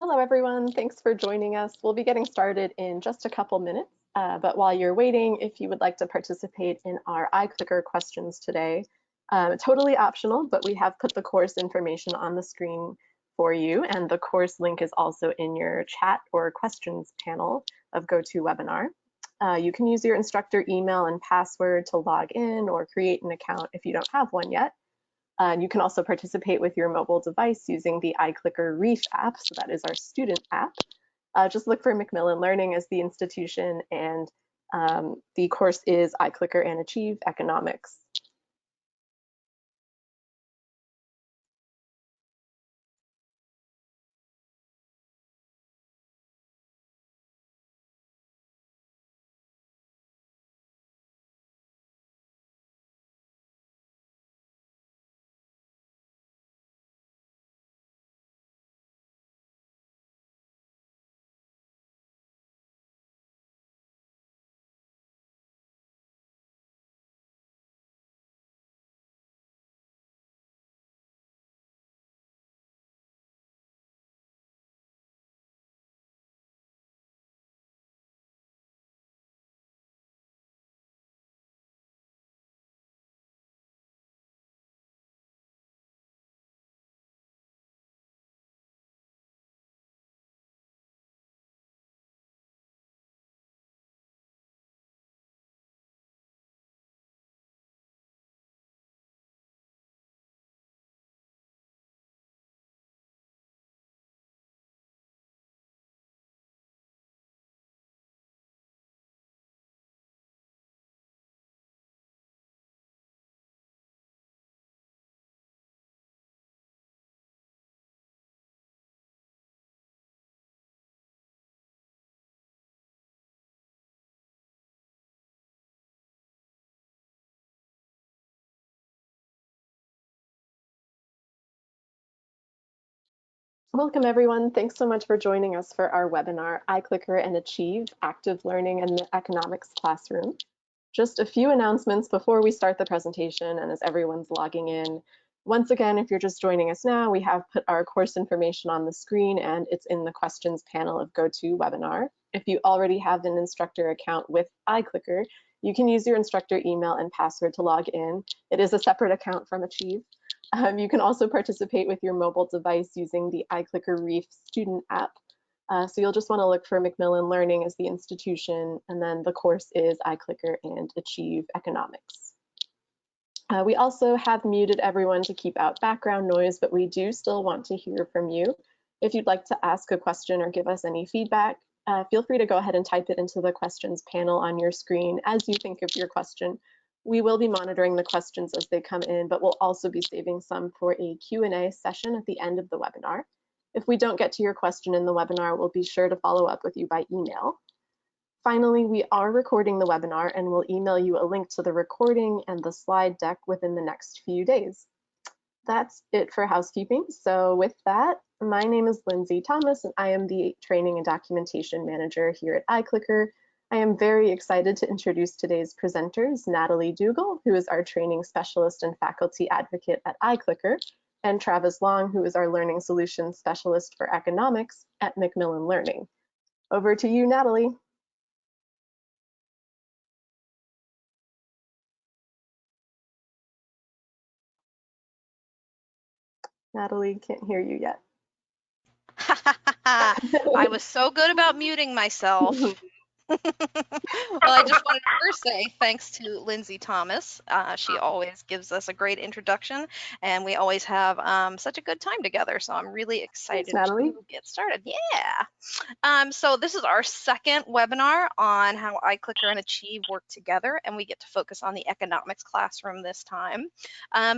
Hello, everyone. Thanks for joining us. We'll be getting started in just a couple minutes, but while you're waiting, if you would like to participate in our iClicker questions today, totally optional, but we have put the course information on the screen for you, and the course link is also in your chat or questions panel of GoToWebinar. You can use your instructor email and password to log in or create an account if you don't have one yet. You can also participate with your mobile device using the iClicker Reef app, so that is our student app. Just look for Macmillan Learning as the institution, and the course is iClicker and Achieve Economics. Welcome, everyone. Thanks so much for joining us for our webinar, iClicker and Achieve Active Learning in the Economics Classroom. Just a few announcements before we start the presentation and as everyone's logging in. Once again, if you're just joining us now, we have put our course information on the screen and it's in the questions panel of GoToWebinar. If you already have an instructor account with iClicker, you can use your instructor email and password to log in. It is a separate account from Achieve. You can also participate with your mobile device using the iClicker Reef student app. So you'll just want to look for Macmillan Learning as the institution, and then the course is iClicker and Achieve Economics. We also have muted everyone to keep out background noise, but we do still want to hear from you. If you'd like to ask a question or give us any feedback, feel free to go ahead and type it into the questions panel on your screen as you think of your question. We will be monitoring the questions as they come in, but we'll also be saving some for a Q&A session at the end of the webinar. If we don't get to your question in the webinar, we'll be sure to follow up with you by email. Finally, we are recording the webinar and we'll email you a link to the recording and the slide deck within the next few days. That's it for housekeeping. So with that, my name is Lindsay Thomas and I am the Training and Documentation Manager here at iClicker. I am very excited to introduce today's presenters, Natalie Dougal, who is our Training Specialist and Faculty Advocate at iClicker, and Travis Long, who is our Learning Solutions Specialist for Economics at Macmillan Learning. Over to you, Natalie. Natalie, can't hear you yet. I was so good about muting myself. Well, I just wanted to first say thanks to Lindsay Thomas. She always gives us a great introduction, and we always have such a good time together. So I'm really excited to get started. Yeah. So this is our second webinar on how iClicker and Achieve work together, and we get to focus on the economics classroom this time.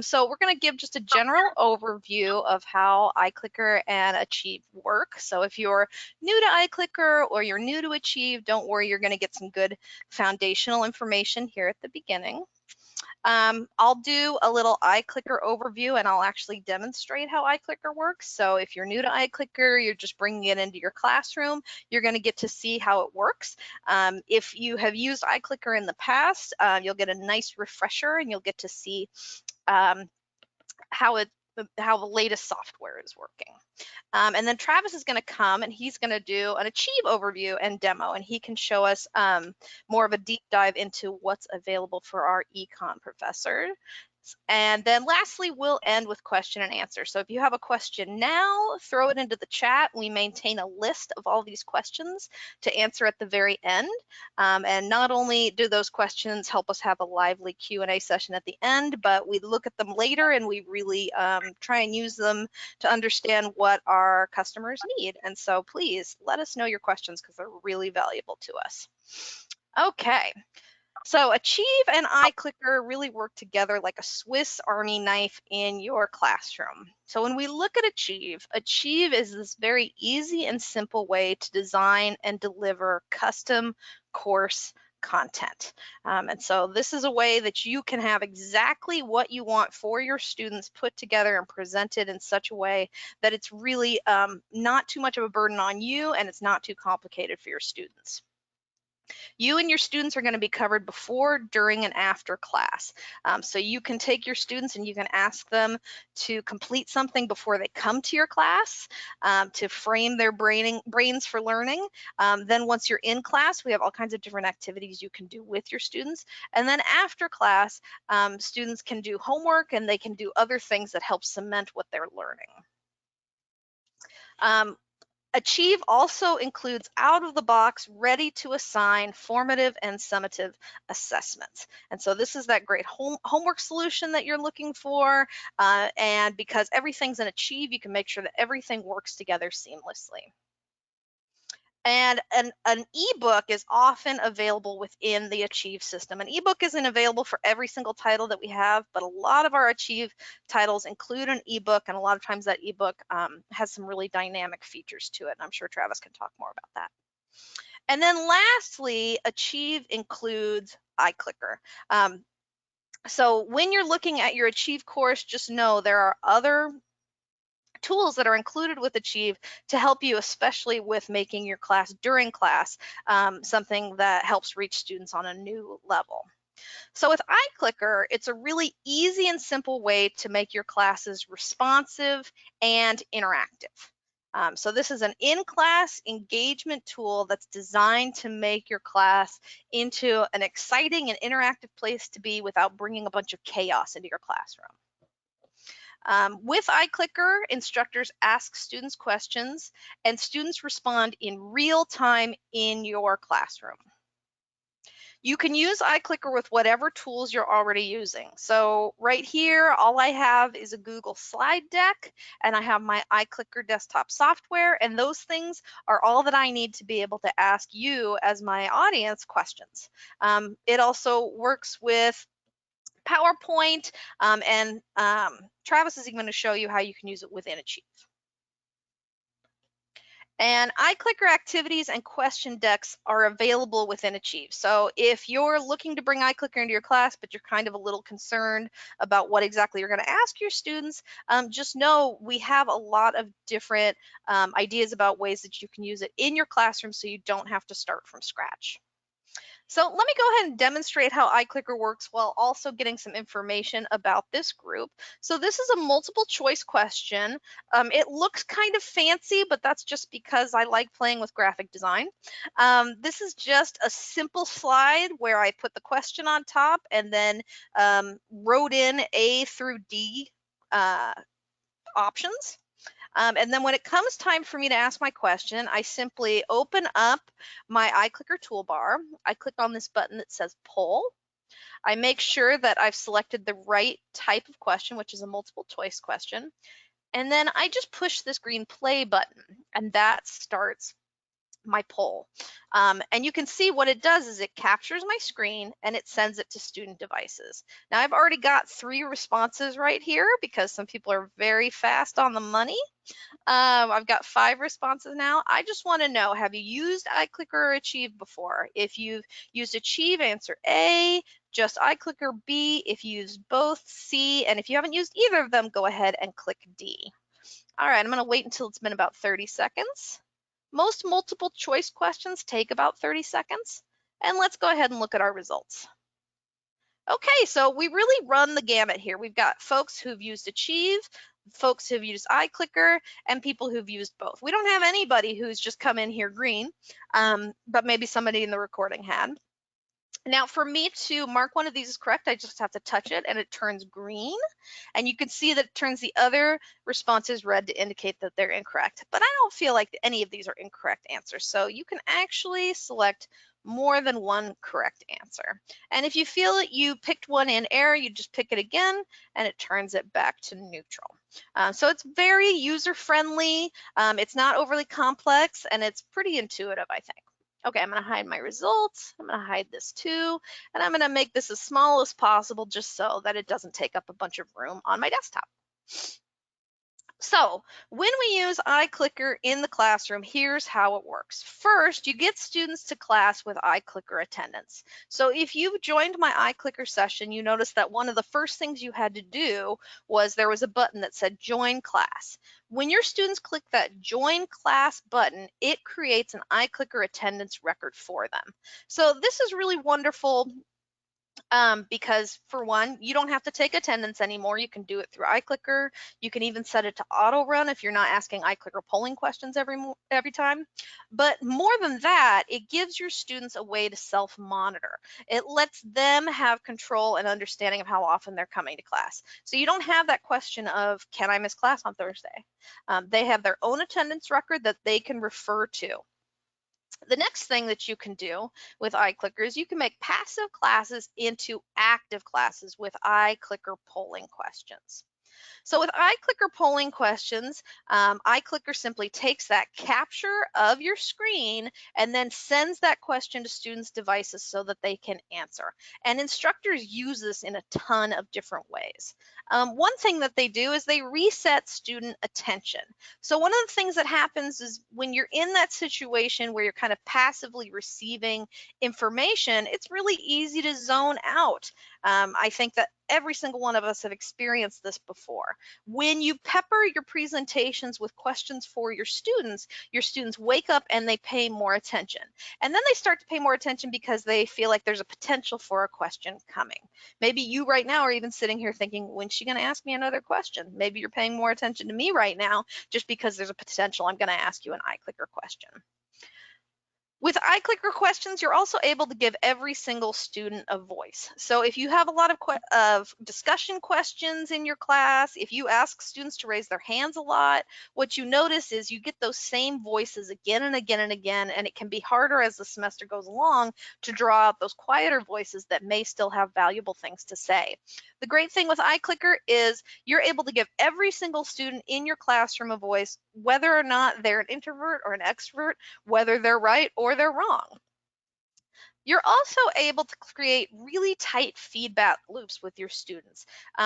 So we're going to give just a general overview of how iClicker and Achieve work. So if you're new to iClicker or you're new to Achieve, don't worry, you're going to get some good foundational information here at the beginning. I'll do a little iClicker overview and I'll actually demonstrate how iClicker works. So if you're new to iClicker, you're just bringing it into your classroom, you're going to get to see how it works. If you have used iClicker in the past, you'll get a nice refresher and you'll get to see how how the latest software is working. And then Travis is going to come and he's going to do an Achieve overview and demo, and he can show us more of a deep dive into what's available for our econ professors. And then lastly, we'll end with question and answer. So if you have a question now, throw it into the chat. We maintain a list of all these questions to answer at the very end. And not only do those questions help us have a lively Q&A session at the end, but we look at them later and we really try and use them to understand what our customers need. And so please let us know your questions because they're really valuable to us. Okay. So Achieve and iClicker really work together like a Swiss Army knife in your classroom. So when we look at Achieve, Achieve is this very easy and simple way to design and deliver custom course content. And so this is a way that you can have exactly what you want for your students put together and presented in such a way that it's really not too much of a burden on you and it's not too complicated for your students. You and your students are going to be covered before, during, and after class. So you can take your students and you can ask them to complete something before they come to your class, to frame their brains for learning. Then once you're in class, we have all kinds of different activities you can do with your students. And then after class, students can do homework and they can do other things that help cement what they're learning. Achieve also includes out-of-the-box, ready-to-assign formative and summative assessments. And so this is that great homework solution that you're looking for. And because everything's in Achieve, you can make sure that everything works together seamlessly. And an ebook is often available within the Achieve system. An ebook isn't available for every single title that we have, but a lot of our Achieve titles include an ebook, and a lot of times that ebook has some really dynamic features to it. And I'm sure Travis can talk more about that. And then lastly, Achieve includes iClicker. So when you're looking at your Achieve course, just know there are other tools that are included with Achieve to help you, especially with making your class during class something that helps reach students on a new level. So with iClicker, it's a really easy and simple way to make your classes responsive and interactive. So this is an in-class engagement tool that's designed to make your class into an exciting and interactive place to be without bringing a bunch of chaos into your classroom. With iClicker, instructors ask students questions and students respond in real time in your classroom. You can use iClicker with whatever tools you're already using. So right here, all I have is a Google slide deck and I have my iClicker desktop software, and those things are all that I need to be able to ask you as my audience questions. It also works with PowerPoint, and Travis is even going to show you how you can use it within Achieve. And iClicker activities and question decks are available within Achieve. So if you're looking to bring iClicker into your class, but you're kind of a little concerned about what exactly you're going to ask your students, just know we have a lot of different ideas about ways that you can use it in your classroom so you don't have to start from scratch. So let me go ahead and demonstrate how iClicker works while also getting some information about this group. So this is a multiple choice question. It looks kind of fancy, but that's just because I like playing with graphic design. This is just a simple slide where I put the question on top and then wrote in A through D options. And then when it comes time for me to ask my question, I simply open up my iClicker toolbar. I click on this button that says poll. I make sure that I've selected the right type of question, which is a multiple choice question. And then I just push this green play button, and that starts my poll. And you can see what it does is it captures my screen and it sends it to student devices. Now I've already got 3 responses right here because some people are very fast on the money. I've got 5 responses now. I just want to know, have you used iClicker or Achieve before? If you've used Achieve, answer A, just iClicker B. If you use both, C, and if you haven't used either of them, go ahead and click D. All right, I'm going to wait until it's been about 30 seconds. Most multiple choice questions take about 30 seconds. And let's go ahead and look at our results. Okay, so we really run the gamut here. We've got folks who've used Achieve, folks who've used iClicker and people who've used both. We don't have anybody who's just come in here green, but maybe somebody in the recording had. Now, for me to mark one of these as correct, I just have to touch it and it turns green. And you can see that it turns the other responses red to indicate that they're incorrect. But I don't feel like any of these are incorrect answers. So you can actually select more than one correct answer. And if you feel that you picked one in error, you just pick it again and it turns it back to neutral. So it's very user-friendly. It's not overly complex and it's pretty intuitive, I think. Okay, I'm going to hide my results. I'm going to hide this too. And I'm going to make this as small as possible just so that it doesn't take up a bunch of room on my desktop. So when we use iClicker in the classroom, here's how it works. First, you get students to class with iClicker attendance. So if you joined my iClicker session, you notice that one of the first things you had to do was there was a button that said join class. When your students click that join class button, it creates an iClicker attendance record for them. So this is really wonderful because for one, you don't have to take attendance anymore. You can do it through iClicker. You can even set it to auto run if you're not asking iClicker polling questions every time. But more than that, it gives your students a way to self-monitor. It lets them have control and understanding of how often they're coming to class. So you don't have that question of, can I miss class on Thursday? They have their own attendance record that they can refer to. The next thing that you can do with iClicker is you can make passive classes into active classes with iClicker polling questions. So with iClicker polling questions, iClicker simply takes that capture of your screen and then sends that question to students' devices so that they can answer. And instructors use this in a ton of different ways. One thing that they do is they reset student attention. So one of the things that happens is when you're in that situation where you're kind of passively receiving information, it's really easy to zone out. I think that every single one of us have experienced this before. When you pepper your presentations with questions for your students wake up and they pay more attention. And then they start to pay more attention because they feel like there's a potential for a question coming. Maybe you right now are even sitting here thinking, when's she going to ask me another question? Maybe you're paying more attention to me right now just because there's a potential I'm going to ask you an iClicker question. With iClicker questions, you're also able to give every single student a voice. So if you have a lot of discussion questions in your class, if you ask students to raise their hands a lot, what you notice is you get those same voices again and again and again, and it can be harder as the semester goes along to draw out those quieter voices that may still have valuable things to say. The great thing with iClicker is you're able to give every single student in your classroom a voice, whether or not they're an introvert or an extrovert, whether they're right or they're wrong. You're also able to create really tight feedback loops with your students.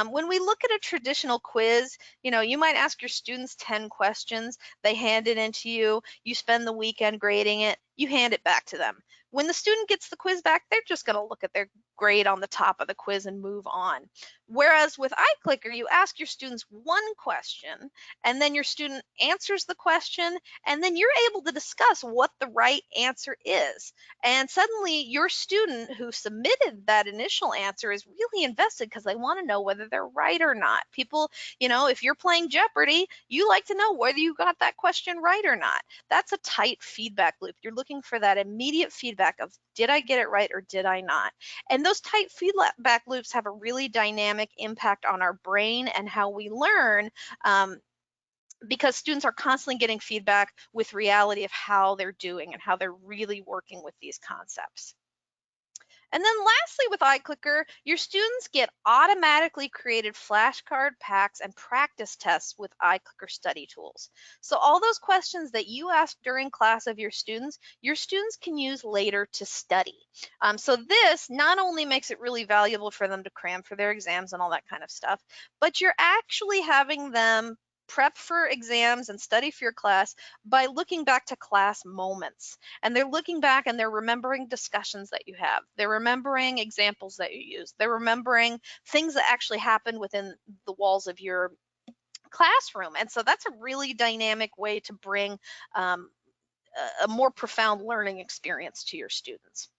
When we look at a traditional quiz, you might ask your students 10 questions, they hand it into you, you spend the weekend grading it, you hand it back to them. When the student gets the quiz back, they're just going to look at their grade on the top of the quiz and move on. Whereas with iClicker, you ask your students one question, and then your student answers the question, and then you're able to discuss what the right answer is. And suddenly your student who submitted that initial answer is really invested because they want to know whether they're right or not. People, if you're playing Jeopardy, you like to know whether you got that question right or not. That's a tight feedback loop. You're looking for that immediate feedback of, did I get it right or did I not? And those tight feedback loops have a really dynamic impact on our brain and how we learn. Because students are constantly getting feedback with reality of how they're doing and how they're really working with these concepts. And then lastly with iClicker, your students get automatically created flashcard packs and practice tests with iClicker study tools. So all those questions that you ask during class of your students can use later to study. So this not only makes it really valuable for them to cram for their exams and all that kind of stuff, but you're actually having them prep for exams and study for your class by looking back to class moments. And they're looking back and they're remembering discussions that you have. They're remembering examples that you use. They're remembering things that actually happened within the walls of your classroom. And so that's a really dynamic way to bring a more profound learning experience to your students.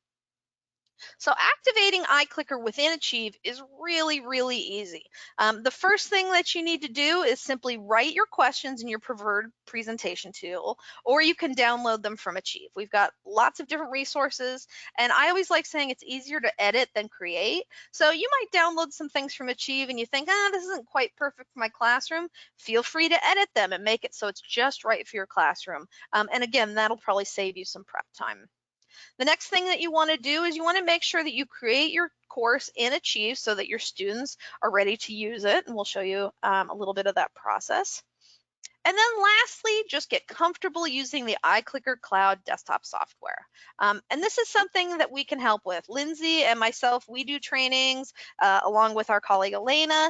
So activating iClicker within Achieve is really, really easy. The first thing that you need to do is simply write your questions in your preferred presentation tool, or you can download them from Achieve. We've got lots of different resources, and I always like saying it's easier to edit than create. So you might download some things from Achieve and you think, this isn't quite perfect for my classroom. Feel free to edit them and make it so it's just right for your classroom. And again, that'll probably save you some prep time. The next thing that you want to do is you want to make sure that you create your course in Achieve so that your students are ready to use it. And we'll show you a little bit of that process. And then lastly, just get comfortable using the iClicker Cloud desktop software. And this is something that we can help with. Lindsay and myself, we do trainings along with our colleague Elena.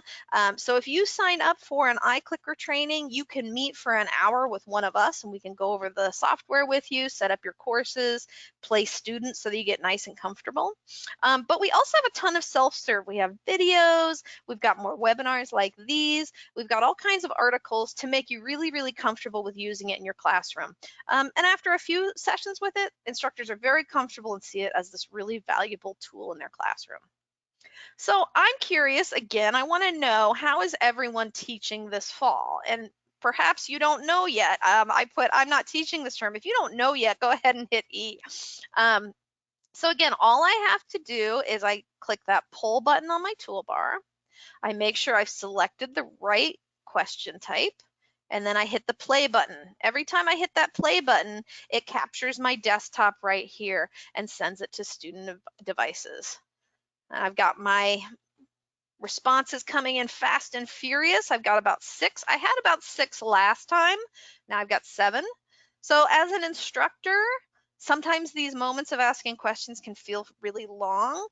So if you sign up for an iClicker training, you can meet for an hour with one of us and we can go over the software with you, set up your courses, place students so that you get nice and comfortable. But we also have a ton of self-serve. We have videos, we've got more webinars like these, we've got all kinds of articles to make you really, really comfortable with using it in your classroom. And after a few sessions with it, instructors are very comfortable and see it as this really valuable tool in their classroom. So I'm curious, again, I want to know, how is everyone teaching this fall? And perhaps you don't know yet. I'm not teaching this term. If you don't know yet, go ahead and hit E. So again, all I have to do is I click that poll button on my toolbar. I make sure I've selected the right question type, and then I hit the play button. Every time I hit that play button, it captures my desktop right here and sends it to student devices. I've got my responses coming in fast and furious. I've got about 6. I had about 6 last time. Now I've got 7. So as an instructor, sometimes these moments of asking questions can feel really long.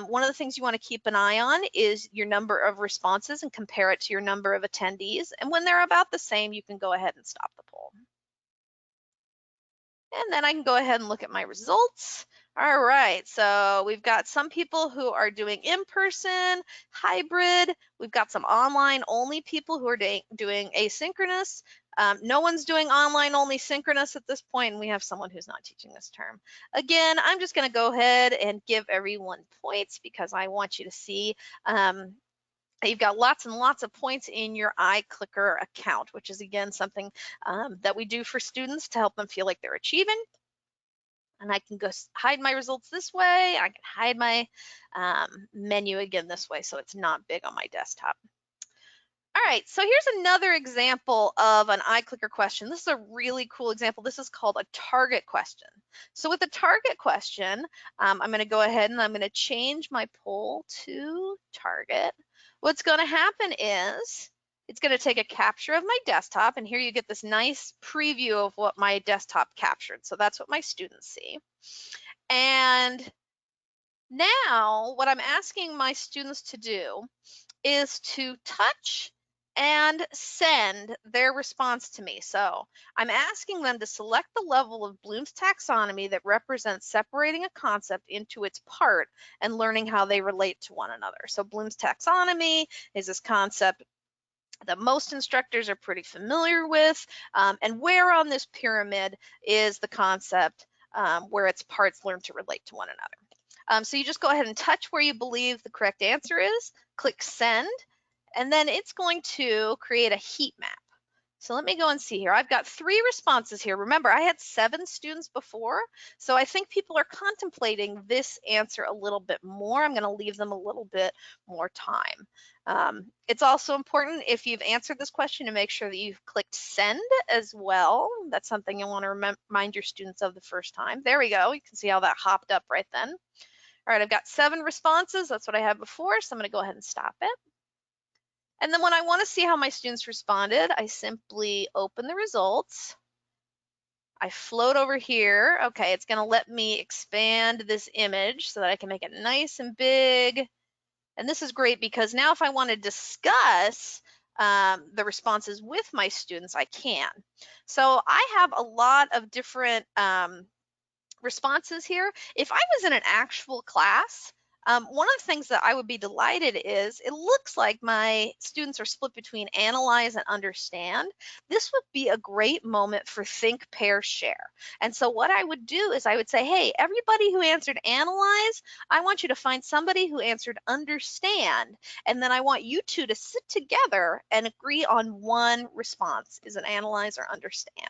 One of the things you want to keep an eye on is your number of responses and compare it to your number of attendees. And when they're about the same, you can go ahead and stop the poll. And then I can go ahead and look at my results. All right, so we've got some people who are doing in-person, hybrid. We've got some online only people who are doing asynchronous. No one's doing online only synchronous at this point, and we have someone who's not teaching this term. Again, I'm just going to go ahead and give everyone points because I want you to see you've got lots and lots of points in your iClicker account, which is again something that we do for students to help them feel like they're achieving. And I can go hide my results this way. I can hide my menu again this way so it's not big on my desktop. All right, so here's another example of an iClicker question. This is a really cool example. This is called a target question. So with a target question, I'm going to go ahead and I'm going to change my poll to target. What's going to happen is it's going to take a capture of my desktop, and here you get this nice preview of what my desktop captured. So that's what my students see. And now what I'm asking my students to do is to touch and send their response to me. So I'm asking them to select the level of Bloom's taxonomy that represents separating a concept into its part and learning how they relate to one another. So Bloom's taxonomy is this concept that most instructors are pretty familiar with, and where on this pyramid is the concept where its parts learn to relate to one another. So you just go ahead and touch where you believe the correct answer is, click send, and then it's going to create a heat map. So let me go and see here. I've got 3 responses here. Remember, I had 7 students before, so I think people are contemplating this answer a little bit more. I'm going to leave them a little bit more time. It's also important, if you've answered this question, to make sure that you've clicked send as well. That's something you want to remind your students of the first time. There we go. You can see how that hopped up right then. All right, I've got 7 responses. That's what I had before, so I'm going to go ahead and stop it. And then when I want to see how my students responded, I simply open the results. I float over here. Okay, it's going to let me expand this image so that I can make it nice and big. And this is great because now if I want to discuss the responses with my students, I can. So I have a lot of different responses here. If I was in an actual class, One of the things that I would be delighted is it looks like my students are split between analyze and understand. This would be a great moment for think, pair, share. And so what I would do is I would say, hey, everybody who answered analyze, I want you to find somebody who answered understand. And then I want you two to sit together and agree on one response. Is it analyze or understand?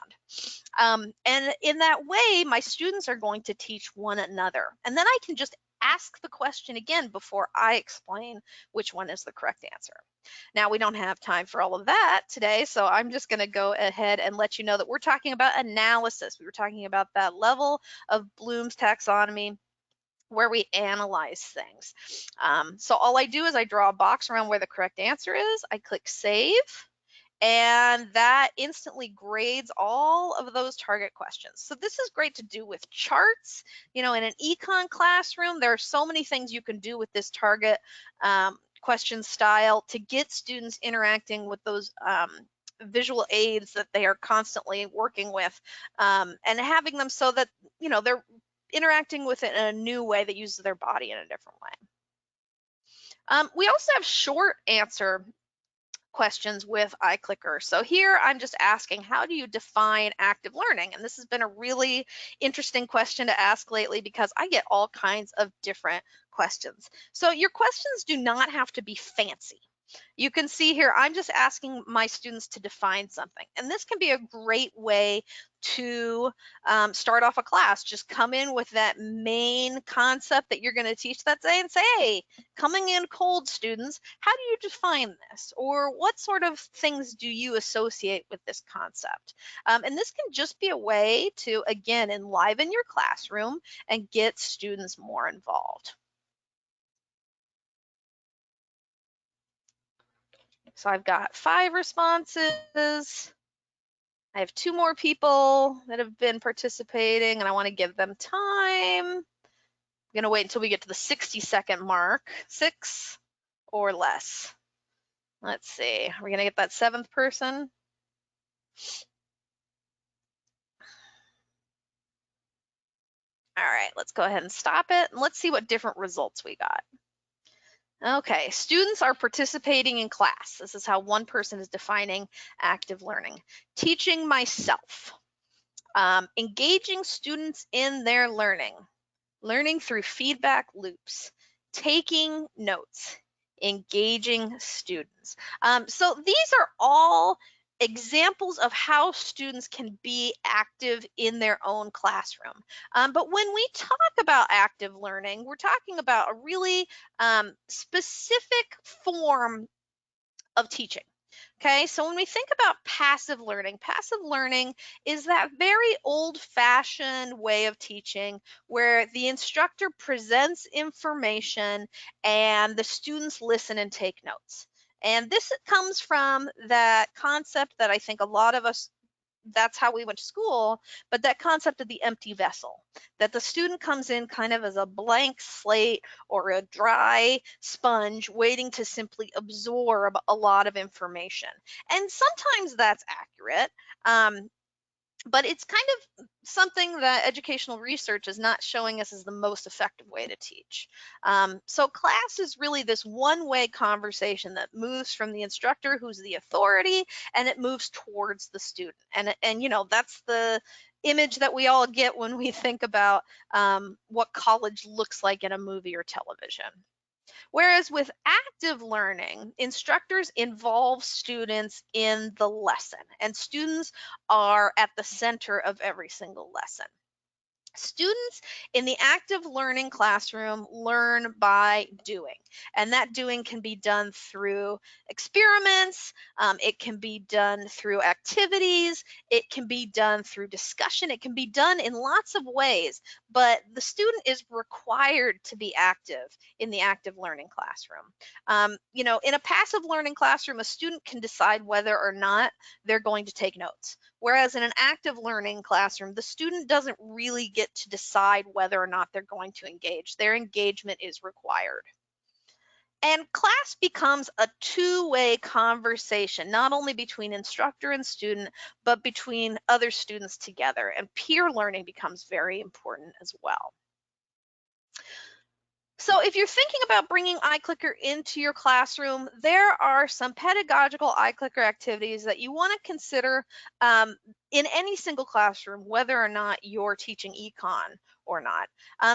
And in that way, my students are going to teach one another. And then I can just ask the question again before I explain which one is the correct answer. Now, we don't have time for all of that today, so I'm just going to go ahead and let you know that we're talking about analysis. We were talking about that level of Bloom's taxonomy where we analyze things. So all I do is I draw a box around where the correct answer is. I click save, and that instantly grades all of those target questions. So this is great to do with charts. You know, in an econ classroom, there are so many things you can do with this target question style to get students interacting with those visual aids that they are constantly working with, and having them so that, you know, they're interacting with it in a new way that uses their body in a different way. We also have short answer questions with iClicker. So here I'm just asking, how do you define active learning? And this has been a really interesting question to ask lately because I get all kinds of different questions. So your questions do not have to be fancy. You can see here, I'm just asking my students to define something. And this can be a great way to start off a class. Just come in with that main concept that you're going to teach that day and say, hey, coming in cold, students, how do you define this? Or what sort of things do you associate with this concept? And this can just be a way to, again, enliven your classroom and get students more involved. So I've got 5 responses. I have 2 more people that have been participating, and I want to give them time. I'm going to wait until we get to the 60-second mark, 6 or less. Let's see, are we going to get that 7th person? All right, let's go ahead and stop it, and let's see what different results we got. Okay, students are participating in class. This is how one person is defining active learning. Teaching myself. Engaging students in their learning. Learning through feedback loops. Taking notes. Engaging students. So these are all examples of how students can be active in their own classroom. But when we talk about active learning, we're talking about a really specific form of teaching. Okay, so when we think about passive learning is that very old-fashioned way of teaching where the instructor presents information and the students listen and take notes. And this comes from that concept that I think a lot of us, that's how we went to school, but that concept of the empty vessel, that the student comes in kind of as a blank slate or a dry sponge waiting to simply absorb a lot of information. And sometimes that's accurate. But it's kind of something that educational research is not showing us as the most effective way to teach. So class is really this one-way conversation that moves from the instructor, who's the authority, and it moves towards the student. And you know, that's the image that we all get when we think about what college looks like in a movie or television. Whereas with active learning, instructors involve students in the lesson, and students are at the center of every single lesson. Students in the active learning classroom learn by doing, and that doing can be done through experiments, it can be done through activities, it can be done through discussion, it can be done in lots of ways, but the student is required to be active in the active learning classroom. You know, in a passive learning classroom, a student can decide whether or not they're going to take notes. Whereas in an active learning classroom, the student doesn't really get to decide whether or not they're going to engage. Their engagement is required. And class becomes a two-way conversation, not only between instructor and student, but between other students together. And peer learning becomes very important as well. So if you're thinking about bringing iClicker into your classroom, there are some pedagogical iClicker activities that you want to consider in any single classroom, whether or not you're teaching econ or not.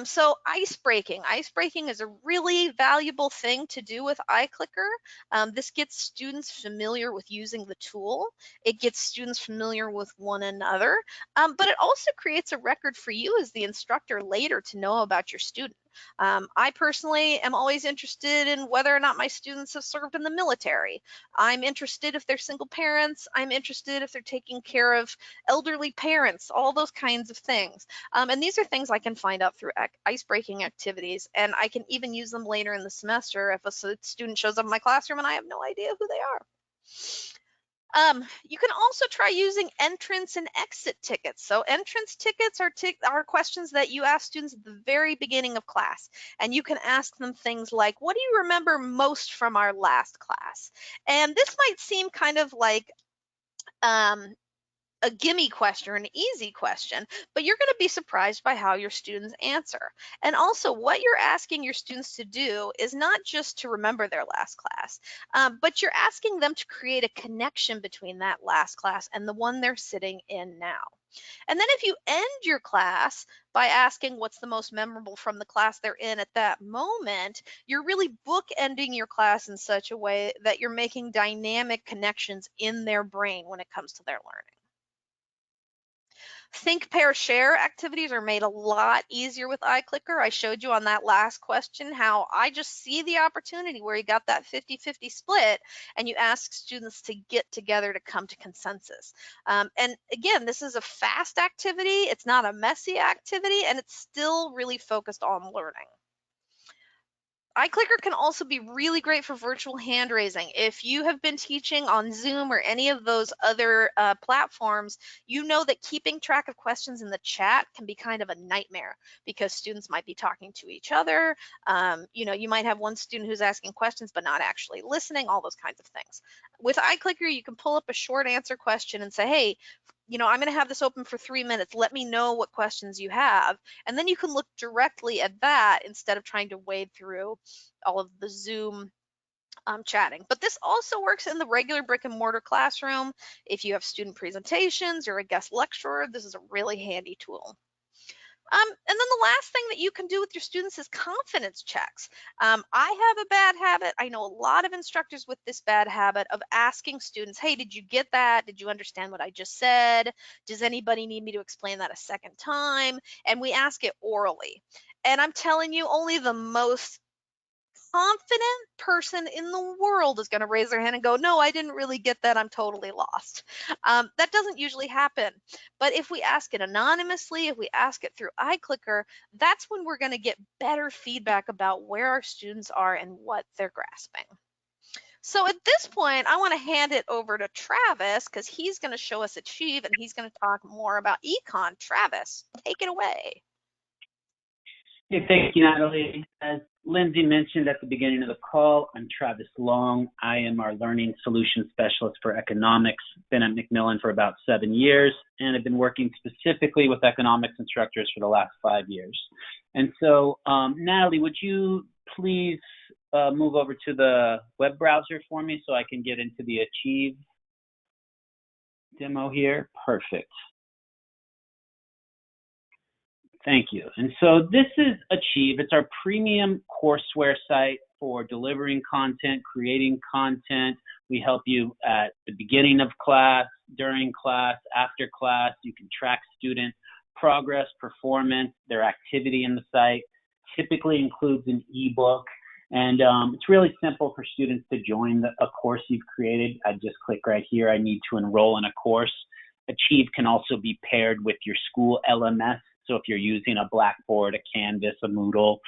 So ice breaking. Ice breaking is a really valuable thing to do with iClicker. This gets students familiar with using the tool. It gets students familiar with one another, but it also creates a record for you as the instructor later to know about your student. I personally am always interested in whether or not my students have served in the military. I'm interested if they're single parents. I'm interested if they're taking care of elderly parents, all those kinds of things. And these are things I can find out through ice-breaking activities, and I can even use them later in the semester if a student shows up in my classroom and I have no idea who they are. You can also try using entrance and exit tickets. So entrance tickets are questions that you ask students at the very beginning of class, and you can ask them things like, what do you remember most from our last class? And this might seem kind of like a gimme question or an easy question, but you're going to be surprised by how your students answer. And also, what you're asking your students to do is not just to remember their last class, but you're asking them to create a connection between that last class and the one they're sitting in now. And then if you end your class by asking what's the most memorable from the class they're in at that moment, you're really bookending your class in such a way that you're making dynamic connections in their brain when it comes to their learning. Think, pair, share activities are made a lot easier with iClicker. I showed you on that last question how I just see the opportunity where you got that 50-50 split and you ask students to get together to come to consensus. And again, this is a fast activity. It's not a messy activity, and it's still really focused on learning. iClicker can also be really great for virtual hand raising. If you have been teaching on Zoom or any of those other platforms, you know that keeping track of questions in the chat can be kind of a nightmare because students might be talking to each other. You might have one student who's asking questions but not actually listening, all those kinds of things. With iClicker, you can pull up a short answer question and say, hey, I'm going to have this open for 3 minutes. Let me know what questions you have. And then you can look directly at that instead of trying to wade through all of the Zoom chatting. But this also works in the regular brick and mortar classroom. If you have student presentations or a guest lecturer, this is a really handy tool. And then the last thing that you can do with your students is confidence checks. I have a bad habit. I know a lot of instructors with this bad habit of asking students, hey, did you get that? Did you understand what I just said? Does anybody need me to explain that a second time? And we ask it orally. And I'm telling you, only the most confident person in the world is going to raise their hand and go, no, I didn't really get that. I'm totally lost. That doesn't usually happen. But if we ask it anonymously, if we ask it through iClicker, that's when we're going to get better feedback about where our students are and what they're grasping. So at this point, I want to hand it over to Travis because he's going to show us Achieve and he's going to talk more about econ. Travis, take it away. Hey, thank you, Natalie. As Lindsay mentioned at the beginning of the call, I'm Travis Long. I am our Learning Solutions Specialist for Economics. Been at Macmillan for about 7 years, and I've been working specifically with economics instructors for the last 5 years. And so, Natalie, would you please move over to the web browser for me so I can get into the Achieve demo here? Perfect. Thank you. And so this is Achieve. It's our premium courseware site for delivering content, creating content. We help you at the beginning of class, during class, after class. You can track student progress, performance, their activity in the site. Typically includes an ebook. And it's really simple for students to join a course you've created. I just click right here. I need to enroll in a course. Achieve can also be paired with your school LMS. So if you're using a Blackboard, a Canvas, a Moodle,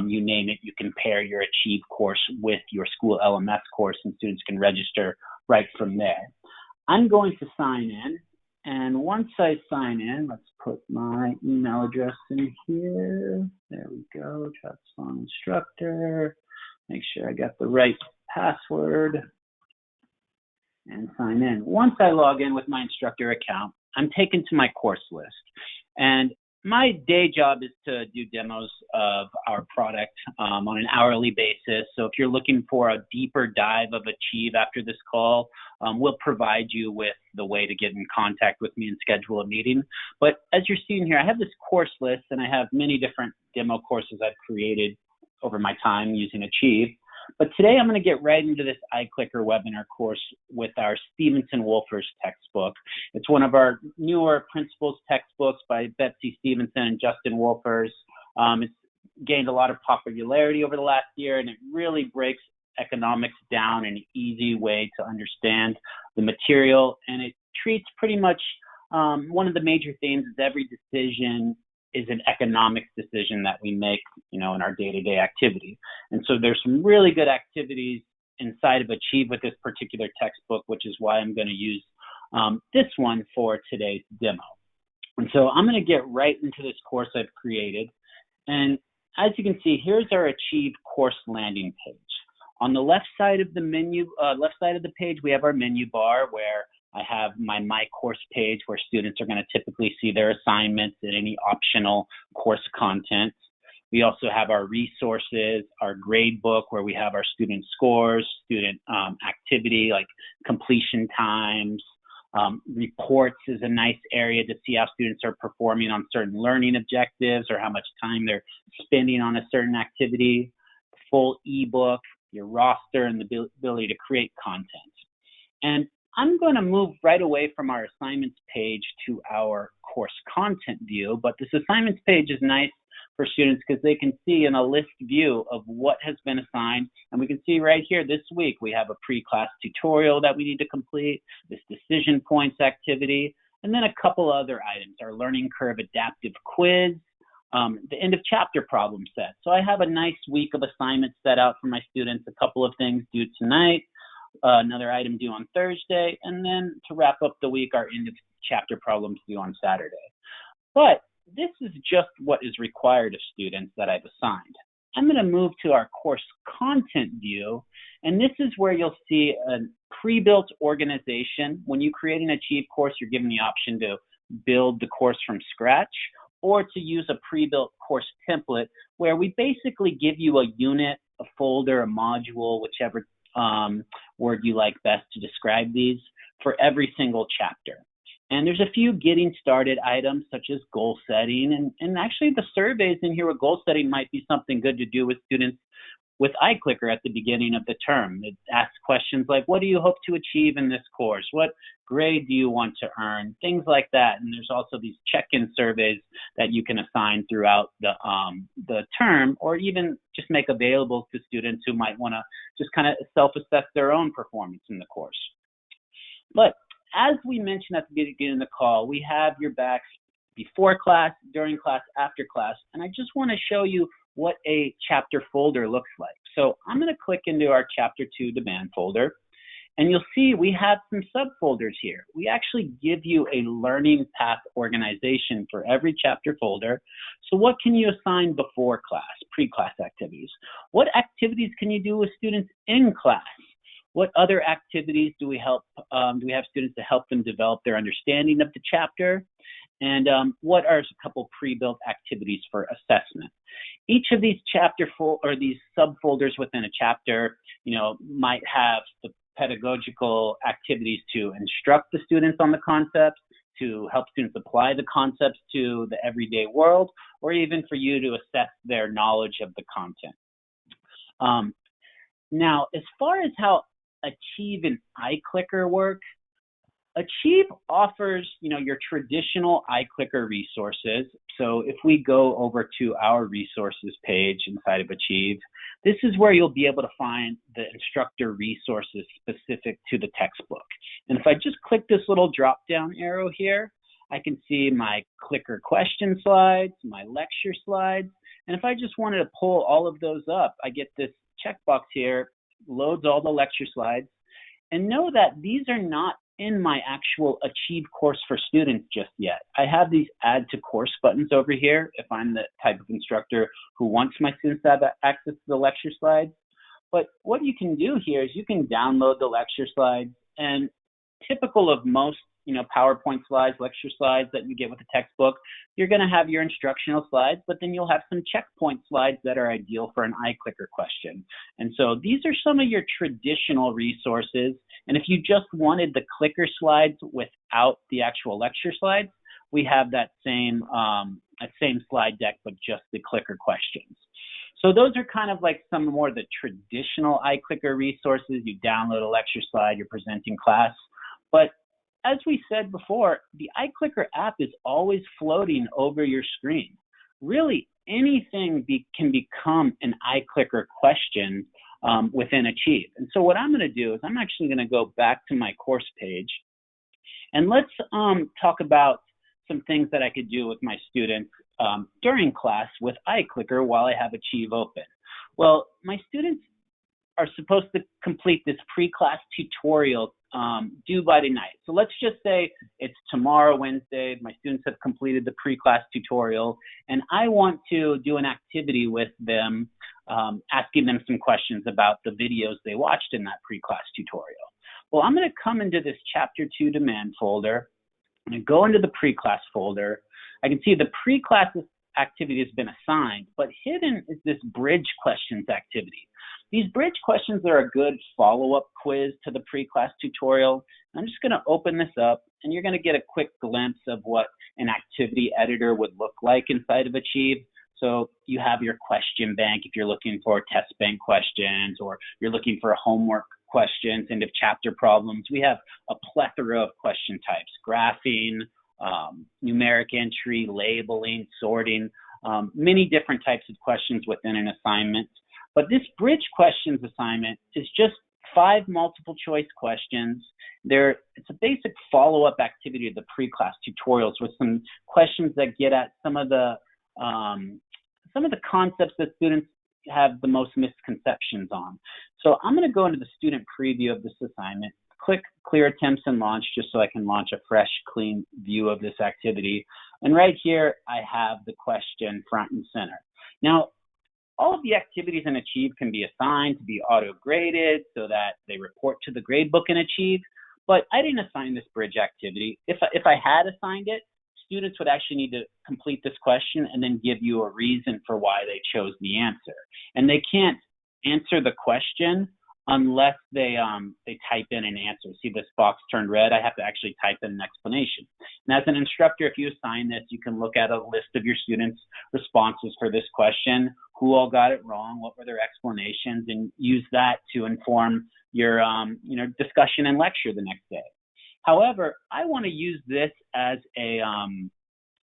you name it, you can pair your Achieve course with your school LMS course and students can register right from there. I'm going to sign in. And once I sign in, let's put my email address in here. There we go, Travis Long Instructor. Make sure I got the right password and sign in. Once I log in with my instructor account, I'm taken to my course list. And my day job is to do demos of our product on an hourly basis. So if you're looking for a deeper dive of Achieve after this call, we'll provide you with the way to get in contact with me and schedule a meeting. But as you're seeing here, I have this course list, and I have many different demo courses I've created over my time using Achieve. But today I'm going to get right into this iClicker webinar course with our Stevenson-Wolfers textbook. It's one of our newer principles textbooks by Betsy Stevenson and Justin Wolfers. It's gained a lot of popularity over the last year, and it really breaks economics down in an easy way to understand the material. And it treats pretty much one of the major themes is every decision is an economics decision that we make, in our day-to-day activity. And so there's some really good activities inside of Achieve with this particular textbook, which is why I'm going to use this one for today's demo. And so I'm going to get right into this course I've created. And as you can see, here's our Achieve course landing page. On the left side of the page, we have our menu bar where I have my course page where students are going to typically see their assignments and any optional course content. We also have our resources, our grade book where we have our student scores, student activity like completion times. Reports is a nice area to see how students are performing on certain learning objectives or how much time they're spending on a certain activity. Full ebook, your roster, and the ability to create content. And I'm going to move right away from our assignments page to our course content view, but this assignments page is nice for students because they can see in a list view of what has been assigned. And we can see right here this week, we have a pre-class tutorial that we need to complete, this decision points activity, and then a couple other items, our learning curve adaptive quiz, the end of chapter problem set. So I have a nice week of assignments set out for my students, a couple of things due tonight, another item due on Thursday, and then to wrap up the week, our end of chapter problems due on Saturday. But this is just what is required of students that I've assigned. I'm going to move to our course content view, and this is where you'll see a pre-built organization. When you create an Achieve course, you're given the option to build the course from scratch or to use a pre-built course template where we basically give you a unit, a folder, a module, whichever word you like best to describe these, for every single chapter. And there's a few getting started items such as goal setting, and actually the surveys in here with goal setting might be something good to do with students with iClicker at the beginning of the term. It asks questions like, what do you hope to achieve in this course? What grade do you want to earn? Things like that. And there's also these check-in surveys that you can assign throughout the term, or even just make available to students who might want to just kind of self-assess their own performance in the course. But as we mentioned at the beginning of the call, we have your backs before class, during class, after class, and I just want to show you what a chapter folder looks like. So I'm going to click into our Chapter 2 demand folder, and you'll see we have some subfolders here. We actually give you a learning path organization for every chapter folder. So what can you assign before class, pre-class activities? What activities can you do with students in class? What other activities do we have students to help them develop their understanding of the chapter? And what are a couple pre-built activities for assessment? Each of these these subfolders within a chapter, might have the pedagogical activities to instruct the students on the concepts, to help students apply the concepts to the everyday world, or even for you to assess their knowledge of the content. Now, as far as how Achieve and iClicker work, Achieve offers, your traditional iClicker resources. So if we go over to our resources page inside of Achieve, this is where you'll be able to find the instructor resources specific to the textbook. And if I just click this little drop-down arrow here, I can see my Clicker question slides, my lecture slides, and if I just wanted to pull all of those up, I get this checkbox here, loads all the lecture slides, and know that these are not in my actual Achieve course for students just yet. I have these add to course buttons over here if I'm the type of instructor who wants my students to have access to the lecture slides. But what you can do here is you can download the lecture slides, and typical of most PowerPoint slides, lecture slides that you get with the textbook. You're going to have your instructional slides, but then you'll have some checkpoint slides that are ideal for an iClicker question. And so these are some of your traditional resources. And if you just wanted the clicker slides without the actual lecture slides, we have that same slide deck, but just the clicker questions. So those are kind of like some more of the traditional iClicker resources. You download a lecture slide, you're presenting class. But as we said before, the iClicker app is always floating over your screen. Really, anything can become an iClicker question within Achieve. And so what I'm going to do is I'm actually going to go back to my course page, and let's talk about some things that I could do with my students during class with iClicker while I have Achieve open. Well, my students are supposed to complete this pre-class tutorial due by tonight. So let's just say it's tomorrow, Wednesday. My students have completed the pre-class tutorial, and I want to do an activity with them, asking them some questions about the videos they watched in that pre-class tutorial. Well, I'm going to come into this Chapter 2 demand folder. I'm going to go into the pre-class folder. I can see the pre-class activity has been assigned, but hidden is this bridge questions activity. These bridge questions are a good follow-up quiz to the pre-class tutorial. I'm just going to open this up, and you're going to get a quick glimpse of what an activity editor would look like inside of Achieve. So you have your question bank if you're looking for test bank questions, or you're looking for homework questions, end of chapter problems. We have a plethora of question types: graphing, numeric entry, labeling, sorting, many different types of questions within an assignment. But this bridge questions assignment is just 5 multiple choice questions. It's a basic follow-up activity of the pre-class tutorials with some questions that get at some of the concepts that students have the most misconceptions on. So I'm going to go into the student preview of this assignment, click Clear Attempts and Launch, just so I can launch a fresh, clean view of this activity. And right here, I have the question front and center. Now, all of the activities in Achieve can be assigned to be auto-graded so that they report to the gradebook in Achieve, but I didn't assign this bridge activity. If I had assigned it, students would actually need to complete this question and then give you a reason for why they chose the answer. And they can't answer the question unless they type in an answer. See this box turned red? I have to actually type in an explanation. And as an instructor, if you assign this, you can look at a list of your students' responses for this question, who all got it wrong, what were their explanations, and use that to inform your discussion and lecture the next day. However, I want to use this as a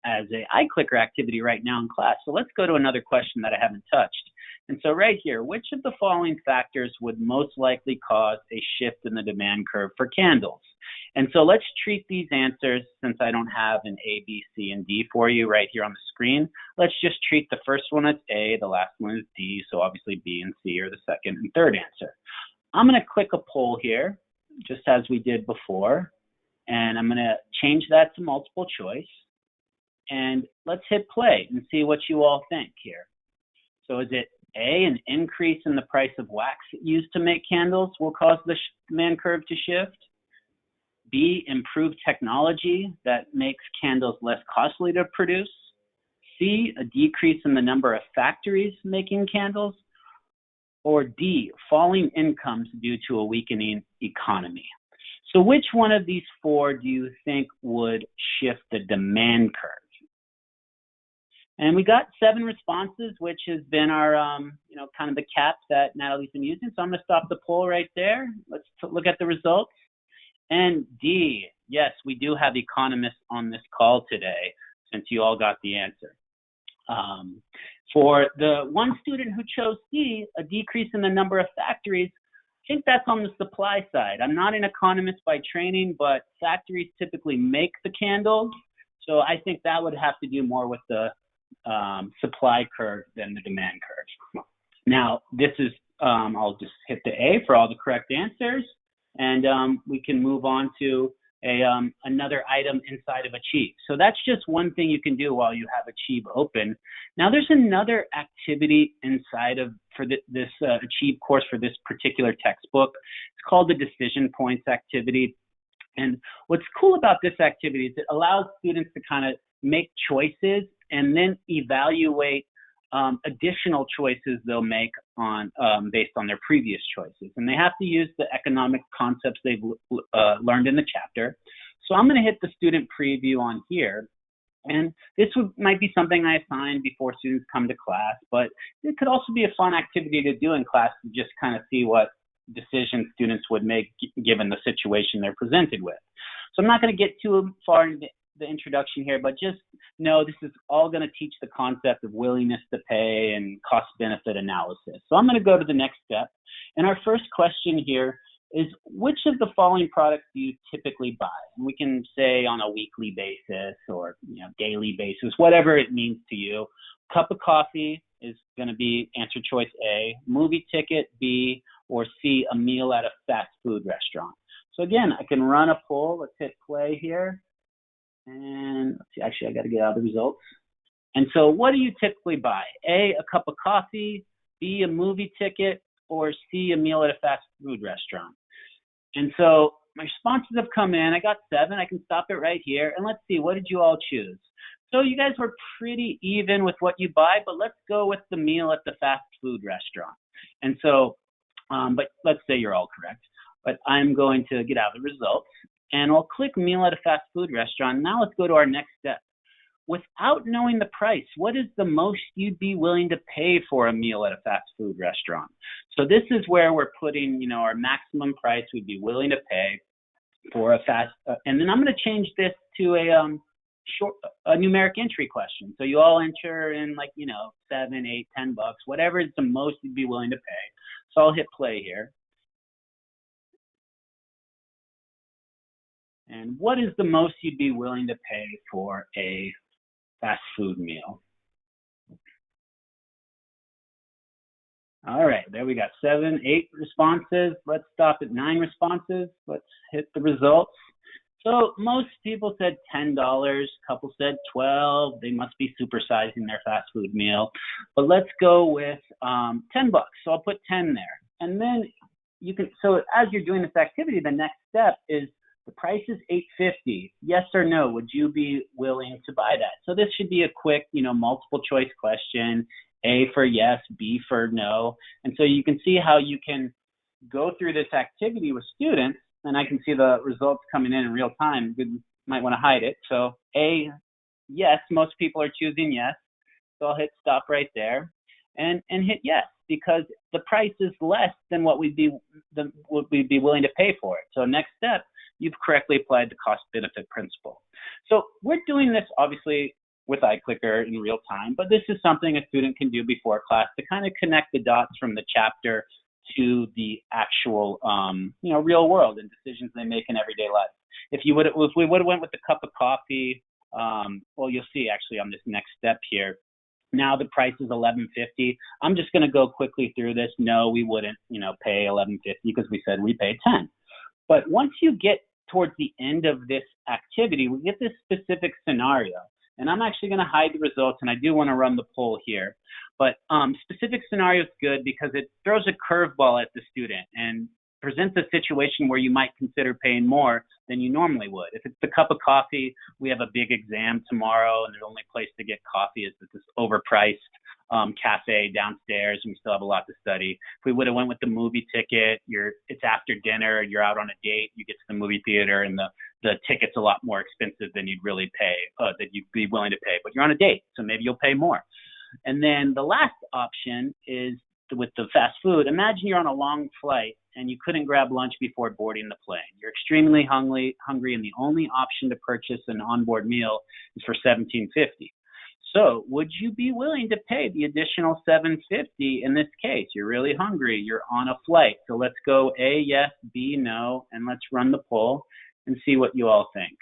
iClicker activity right now in class. So let's go to another question that I haven't touched. And so right here, which of the following factors would most likely cause a shift in the demand curve for candles? And so let's treat these answers, since I don't have an A, B, C, and D for you right here on the screen. Let's just treat the first one as A, the last one as D, so obviously B and C are the second and third answer. I'm going to click a poll here, just as we did before, and I'm going to change that to multiple choice. And let's hit play and see what you all think here. So is it A, an increase in the price of wax used to make candles will cause the demand curve to shift? B, improved technology that makes candles less costly to produce? C, a decrease in the number of factories making candles? Or D, falling incomes due to a weakening economy? So which one of these 4 do you think would shift the demand curve? And we got 7 responses, which has been our, kind of the cap that Natalie's been using. So I'm going to stop the poll right there. Let's look at the results. And D, yes, we do have economists on this call today, since you all got the answer. For the one student who chose C, a decrease in the number of factories, I think that's on the supply side. I'm not an economist by training, but factories typically make the candles. So I think that would have to do more with the supply curve than the demand curve. Now, this is, I'll just hit the A for all the correct answers, and we can move on to another item inside of Achieve. So that's just one thing you can do while you have Achieve open. Now there's another activity inside of this Achieve course for this particular textbook. It's called the Decision Points activity. And what's cool about this activity is it allows students to kind of make choices and then evaluate additional choices they'll make on based on their previous choices. And they have to use the economic concepts they've learned in the chapter. So I'm going to hit the student preview on here. And this might be something I assign before students come to class, but it could also be a fun activity to do in class to just kind of see what decisions students would make given the situation they're presented with. So I'm not going to get too far into the introduction here, but just know this is all going to teach the concept of willingness to pay and cost-benefit analysis. So I'm going to go to the next step. And our first question here is, which of the following products do you typically buy? And we can say on a weekly basis or daily basis, whatever it means to you. Cup of coffee is going to be answer choice A, movie ticket B, or C, a meal at a fast food restaurant. So again, I can run a poll. Let's hit play here. And let's see, actually, I got to get out of the results. And so what do you typically buy? A, a cup of coffee, B, a movie ticket, or C, a meal at a fast food restaurant. And so my responses have come in. I got 7. I can stop it right here. And let's see, what did you all choose? So you guys were pretty even with what you buy, but let's go with the meal at the fast food restaurant. And so, but let's say you're all correct. But I'm going to get out of the results. And I'll click meal at a fast food restaurant. Now let's go to our next step. Without knowing the price, what is the most you'd be willing to pay for a meal at a fast food restaurant? So this is where we're putting, our maximum price we'd be willing to pay for a fast, and then I'm going to change this to a numeric entry question. So you all enter in like, 7, 8, $10, whatever is the most you'd be willing to pay. So I'll hit play here. And what is the most you'd be willing to pay for a fast food meal? All right, there we got 7, 8 responses. Let's stop at 9 responses. Let's hit the results. So most people said $10, a couple said 12. They must be supersizing their fast food meal. But let's go with $10. So I'll put 10 there. And then you can, so as you're doing this activity, the next step is the price is $8.50. Yes or no, would you be willing to buy that? So this should be a quick, multiple choice question. A for yes, B for no. And so you can see how you can go through this activity with students, and I can see the results coming in real time. You might want to hide it. So A, yes, most people are choosing yes. So I'll hit stop right there and hit yes, because the price is less than what we'd be willing to pay for it. So next step, you've correctly applied the cost-benefit principle. So we're doing this, obviously, with iClicker in real time, but this is something a student can do before class to kind of connect the dots from the chapter to the actual, real world and decisions they make in everyday life. If we would have went with the cup of coffee, well, you'll see actually on this next step here. Now the price is $11.50. I'm just going to go quickly through this. No, we wouldn't, pay $11.50 because we said we paid 10. But once you get towards the end of this activity, we get this specific scenario. And I'm actually going to hide the results, and I do want to run the poll here. But specific scenario is good because it throws a curveball at the student and presents a situation where you might consider paying more than you normally would. If it's the cup of coffee, we have a big exam tomorrow, and the only place to get coffee is at this overpriced cafe downstairs, and we still have a lot to study. If we would have went with the movie ticket, it's after dinner, you're out on a date, you get to the movie theater, and the ticket's a lot more expensive than you'd really pay, that you'd be willing to pay, but you're on a date, so maybe you'll pay more. And then the last option is with the fast food. Imagine you're on a long flight and you couldn't grab lunch before boarding the plane. You're extremely hungry, and the only option to purchase an onboard meal is for $17.50. So would you be willing to pay the additional $7.50 in this case? You're really hungry, you're on a flight. So let's go A, yes, B, no, and let's run the poll and see what you all think.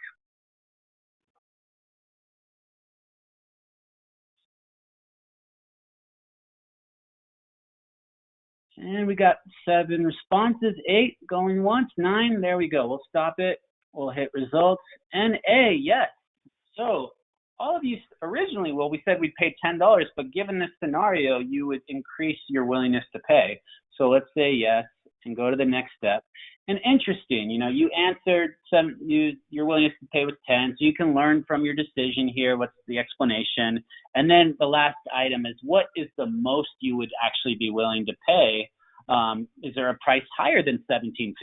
And we got 7 responses, 8 going once, 9, there we go. We'll stop it, we'll hit results, and A, yes. So all of you originally, well, we said we paid $10, but given this scenario, you would increase your willingness to pay. So let's say yes, and go to the next step. And interesting, you answered your willingness to pay with 10, so you can learn from your decision here. What's the explanation? And then the last item is, what is the most you would actually be willing to pay? Is there a price higher than $17.50?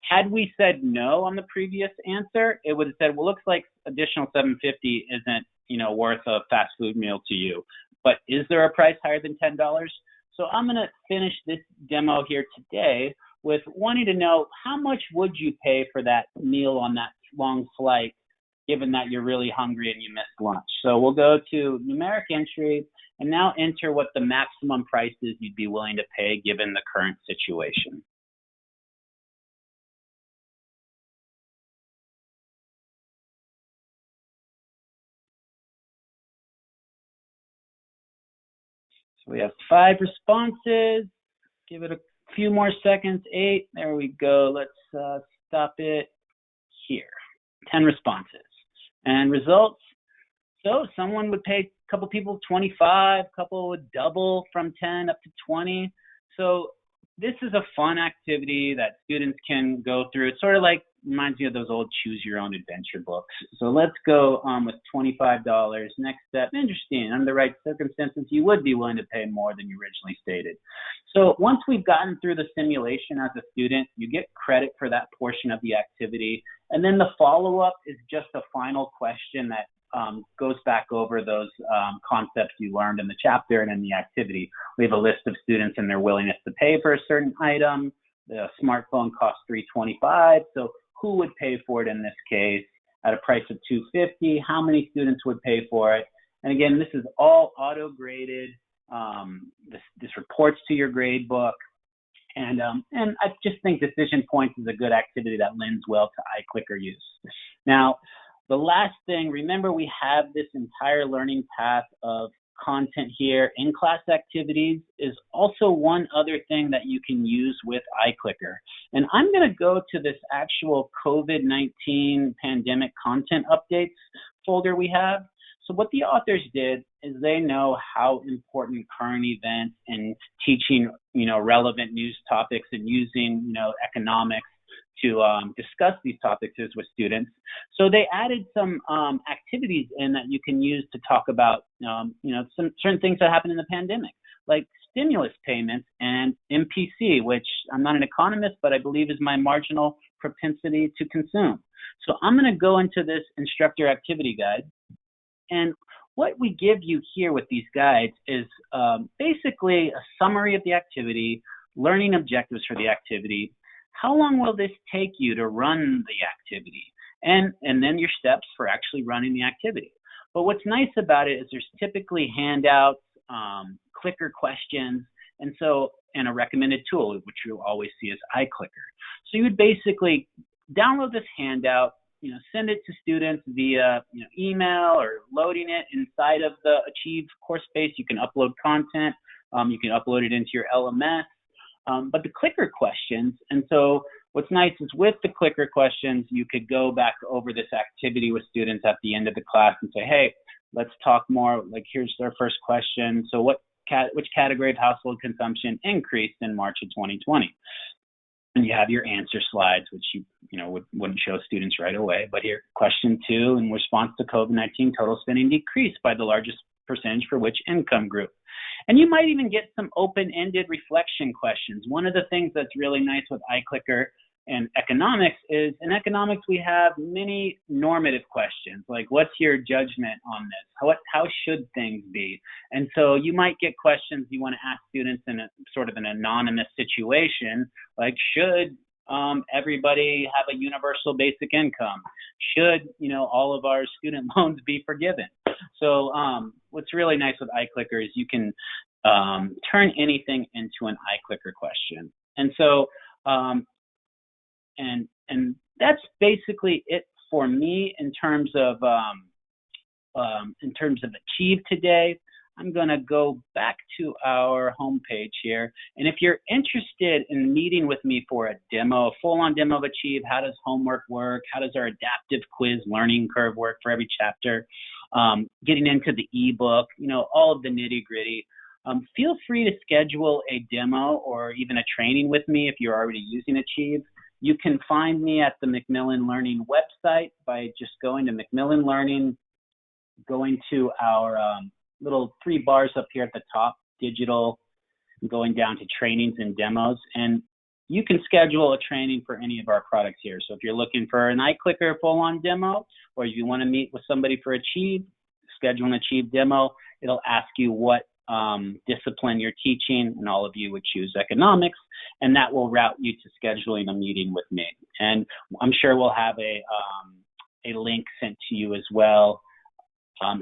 Had we said no on the previous answer, it would have said, well, looks like additional $7.50 isn't, worth a fast food meal to you. But is there a price higher than $10? So I'm going to finish this demo here today with wanting to know, how much would you pay for that meal on that long flight, given that you're really hungry and you missed lunch? So we'll go to numeric entry and now enter what the maximum price is you'd be willing to pay given the current situation. So we have 5 responses. Give it a few more seconds. 8. There we go. Let's stop it here. 10 responses. And results. So someone would pay, a couple people 25, a couple would double from 10 up to 20. So this is a fun activity that students can go through. It sort of like reminds me of those old choose your own adventure books. So let's go with $25. Next step, interesting. Under the right circumstances, you would be willing to pay more than you originally stated. So once we've gotten through the simulation as a student, you get credit for that portion of the activity. And then the follow-up is just a final question that goes back over those concepts you learned in the chapter and in the activity. We have a list of students and their willingness to pay for a certain item. The smartphone costs $325. So who would pay for it in this case at a price of $250? How many students would pay for it? And again, this is all auto-graded. This reports to your grade book. And I just think Decision Points is a good activity that lends well to iClicker use. Now, the last thing, remember we have this entire learning path of content here. In-class activities is also one other thing that you can use with iClicker. And I'm going to go to this actual COVID-19 pandemic content updates folder we have. So what the authors did is they know how important current events and teaching, relevant news topics and using, economics to discuss these topics is with students. So they added some activities in that you can use to talk about, some certain things that happened in the pandemic, like stimulus payments and MPC, which I'm not an economist, but I believe is my marginal propensity to consume. So I'm going to go into this instructor activity guide. And what we give you here with these guides is basically a summary of the activity, learning objectives for the activity. How long will this take you to run the activity? And then your steps for actually running the activity. But what's nice about it is there's typically handouts, clicker questions, and a recommended tool, which you'll always see as iClicker. So you would basically download this handout, send it to students via email or loading it inside of the Achieve course space. You can upload content. You can upload it into your LMS. But the clicker questions, and so what's nice is with the clicker questions, you could go back over this activity with students at the end of the class and say, hey, let's talk more. Like, here's our first question. So which category of household consumption increased in March of 2020? And you have your answer slides, which you wouldn't show students right away. But here, question 2, in response to COVID-19, total spending decreased by the largest percentage for which income group? And you might even get some open-ended reflection questions. One of the things that's really nice with iClicker and economics is in economics we have many normative questions, like what's your judgment on this? How should things be? And so you might get questions you want to ask students in a sort of an anonymous situation, like should everybody have a universal basic income? Should all of our student loans be forgiven? So what's really nice with iClicker is you can turn anything into an iClicker question. And so and that's basically it for me in terms of Achieve today. I'm going to go back to our homepage here. And if you're interested in meeting with me for a demo, a full-on demo of Achieve, how does homework work? How does our adaptive quiz learning curve work for every chapter? Getting into the ebook, all of the nitty-gritty. feel free to schedule a demo or even a training with me if you're already using Achieve. You can find me at the Macmillan Learning website by just going to Macmillan Learning, going to our little 3 bars up here at the top, digital, going down to trainings and demos. And you can schedule a training for any of our products here. So if you're looking for an iClicker full-on demo, or if you want to meet with somebody for Achieve, schedule an Achieve demo. It'll ask you what discipline you're teaching, and all of you would choose economics, and that will route you to scheduling a meeting with me. And I'm sure we'll have a link sent to you as well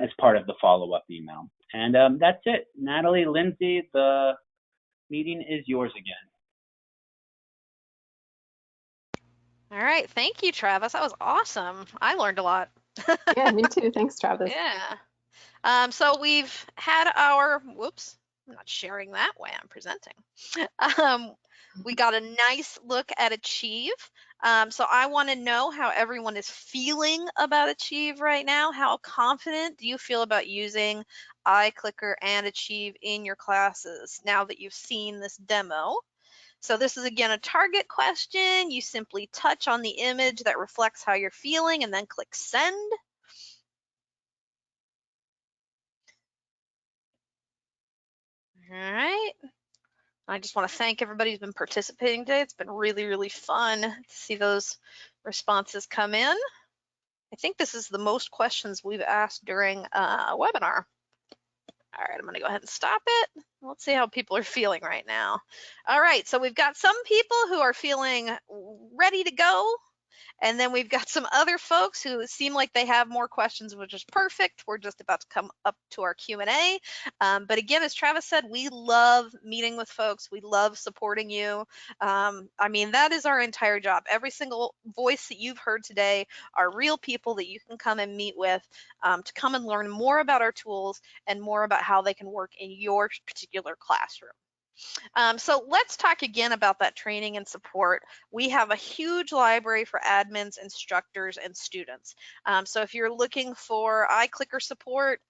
as part of the follow-up email. And that's it. Natalie, Lindsay, the meeting is yours again. All right, thank you, Travis. That was awesome. I learned a lot. Yeah, me too. Thanks, Travis. Yeah. So we've had our, whoops, I'm not sharing that way, I'm presenting. We got a nice look at Achieve. So I want to know how everyone is feeling about Achieve right now. How confident do you feel about using iClicker and Achieve in your classes now that you've seen this demo? So this is again a target question. You simply touch on the image that reflects how you're feeling and then click send. All right. I just want to thank everybody who's been participating today. It's been really, really fun to see those responses come in. I think this is the most questions we've asked during a webinar. All right, I'm going to go ahead and stop it. Let's see how people are feeling right now. All right, so we've got some people who are feeling ready to go. And then we've got some other folks who seem like they have more questions, which is perfect. We're just about to come up to our Q&A. But again, as Travis said, we love meeting with folks. We love supporting you. I mean, that is our entire job. Every single voice that you've heard today are real people that you can come and meet with to come and learn more about our tools and more about how they can work in your particular classroom. So let's talk again about that training and support. We have a huge library for admins, instructors, and students. So if you're looking for iClicker support,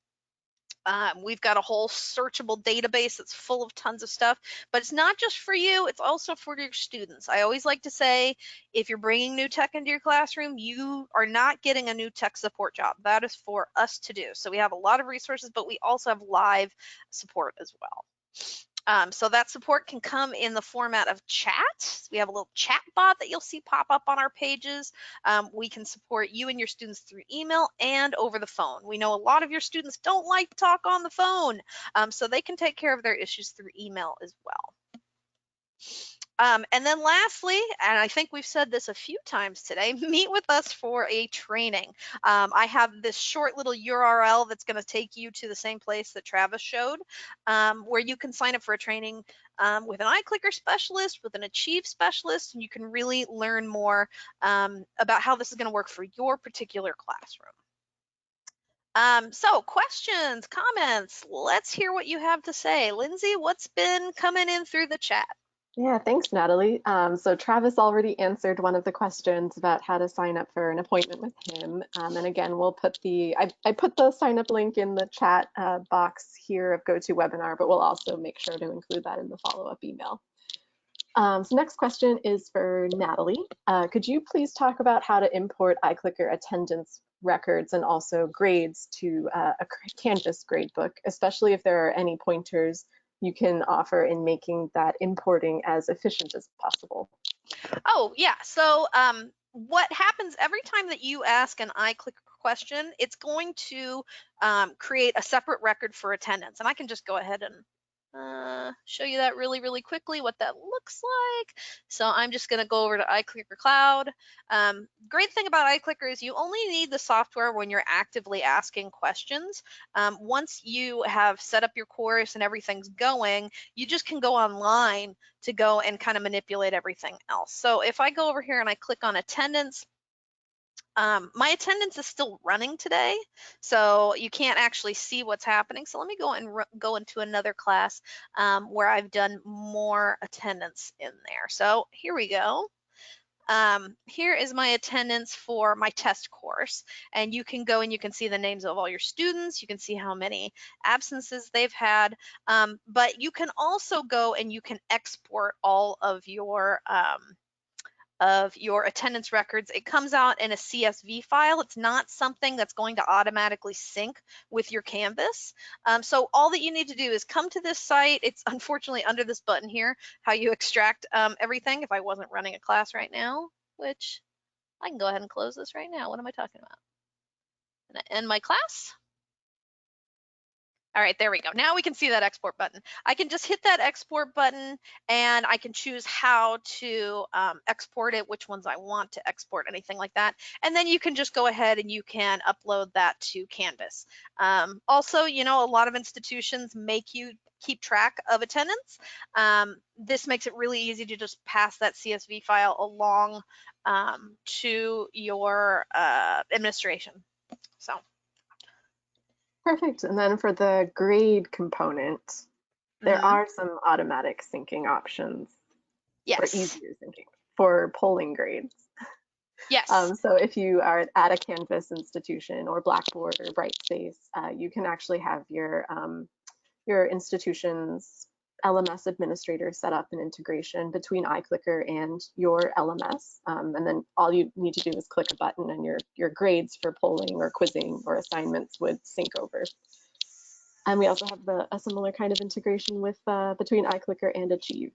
we've got a whole searchable database that's full of tons of stuff, but it's not just for you, it's also for your students. I always like to say, if you're bringing new tech into your classroom, you are not getting a new tech support job. That is for us to do. So we have a lot of resources, but we also have live support as well. So that support can come in the format of chat. We have a little chat bot that you'll see pop up on our pages. We can support you and your students through email and over the phone. We know a lot of your students don't like to talk on the phone, so they can take care of their issues through email as well. And then lastly, and I think we've said this a few times today, meet with us for a training. I have this short little URL that's going to take you to the same place that Travis showed, where you can sign up for a training with an iClicker specialist, with an Achieve specialist, and you can really learn more about how this is going to work for your particular classroom. So questions, comments, let's hear what you have to say. Lindsay, what's been coming in through the chat? Yeah, thanks, Natalie. So Travis already answered one of the questions about how to sign up for an appointment with him. And again, we'll put I put the sign up link in the chat box here of GoToWebinar, but we'll also make sure to include that in the follow-up email. So next question is for Natalie. Could you please talk about how to import iClicker attendance records and also grades to a Canvas gradebook, especially if there are any pointers you can offer in making that importing as efficient as possible? Oh, yeah. So what happens every time that you ask an iClicker question, it's going to create a separate record for attendance. And I can just go ahead and show you that really, really quickly, what that looks like. So I'm just going to go over to iClicker Cloud. Great thing about iClicker is you only need the software when you're actively asking questions. Once you have set up your course and everything's going, you just can go online to go and kind of manipulate everything else. So if I go over here and I click on attendance, my attendance is still running today, so you can't actually see what's happening. So let me go and go into another class where I've done more attendance in there. So here we go. Here is my attendance for my test course, and you can go and you can see the names of all your students. You can see how many absences they've had, but you can also go and you can export all of your attendance records. It comes out in a CSV file. It's not something that's going to automatically sync with your Canvas. So all that you need to do is come to this site. It's unfortunately under this button here, how you extract everything. If I wasn't running a class right now, which I can go ahead and close this right now. What am I talking about? I'm gonna end my class. All right, there we go. Now we can see that export button. I can just hit that export button and I can choose how to export it, which ones I want to export, anything like that. And then you can just go ahead and you can upload that to Canvas. Also, you know, a lot of institutions make you keep track of attendance. This makes it really easy to just pass that CSV file along to your administration. So. Perfect. And then for the grade component, there are some automatic syncing options, or Yes. easier syncing for polling grades. Yes. So if you are at a Canvas institution or Blackboard or Brightspace, you can actually have your institution's LMS administrator set up an integration between iClicker and your LMS. And then all you need to do is click a button and your grades for polling or quizzing or assignments would sync over. And we also have a similar kind of integration with between iClicker and Achieve.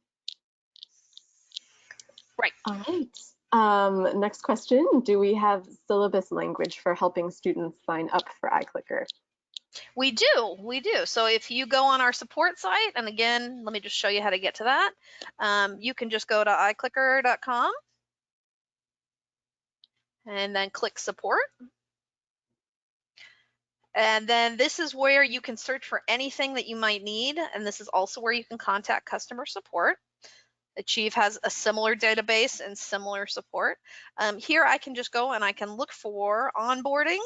Right. All right. Next question, do we have syllabus language for helping students sign up for iClicker? We do. So if you go on our support site, and again, let me just show you how to get to that. You can just go to iClicker.com and then click support. And then this is where you can search for anything that you might need. And this is also where you can contact customer support. Achieve has a similar database and similar support. Here I can just go and I can look for onboarding.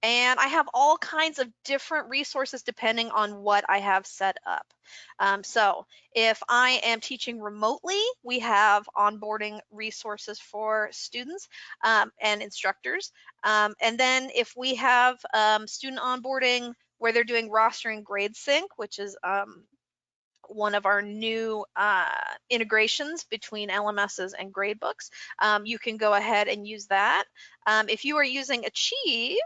And I have all kinds of different resources depending on what I have set up. So if I am teaching remotely, we have onboarding resources for students and instructors. And then if we have student onboarding where they're doing roster and grade sync, which is one of our new integrations between LMSs and gradebooks, you can go ahead and use that. If you are using Achieve,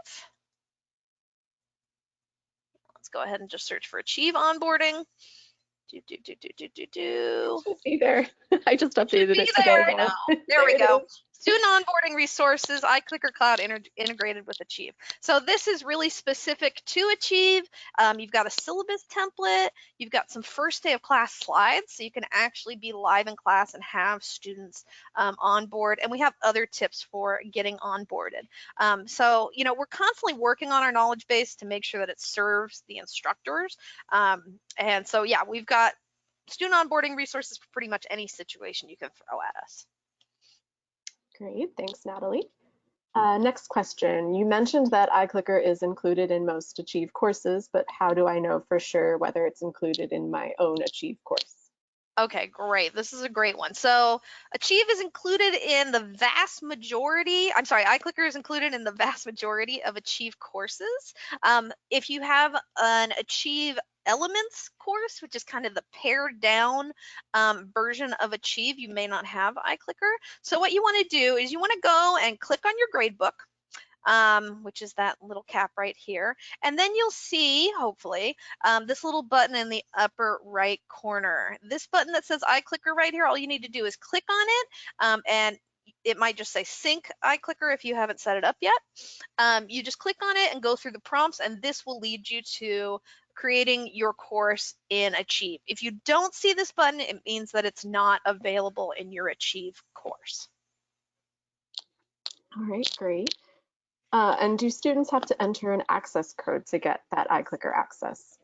let's go ahead and just search for Achieve onboarding. It should be there. I just updated it today. I know. There we go. Student onboarding resources, iClicker Cloud integrated with Achieve. So this is really specific to Achieve. You've got a syllabus template. You've got some first day of class slides, so you can actually be live in class and have students on board. And we have other tips for getting onboarded. So, you know, we're constantly working on our knowledge base to make sure that it serves the instructors. And so, yeah, we've got student onboarding resources for pretty much any situation you can throw at us. Great, thanks, Natalie. Next question. You mentioned that iClicker is included in most Achieve courses, but how do I know for sure whether it's included in my own Achieve course? Okay, great. This is a great one. So Achieve is included in the vast majority, I'm sorry, iClicker is included in the vast majority of Achieve courses. If you have an Achieve Elements course, which is kind of the pared down version of Achieve, you may not have iClicker. So what you want to do is you want to go and click on your gradebook, which is that little cap right here. And then you'll see, hopefully, this little button in the upper right corner. This button that says iClicker right here, all you need to do is click on it, and it might just say sync iClicker if you haven't set it up yet. You just click on it and go through the prompts, and this will lead you to creating your course in Achieve. If you don't see this button, it means that it's not available in your Achieve course. All right, great. And do students have to enter an access code to get that iClicker access?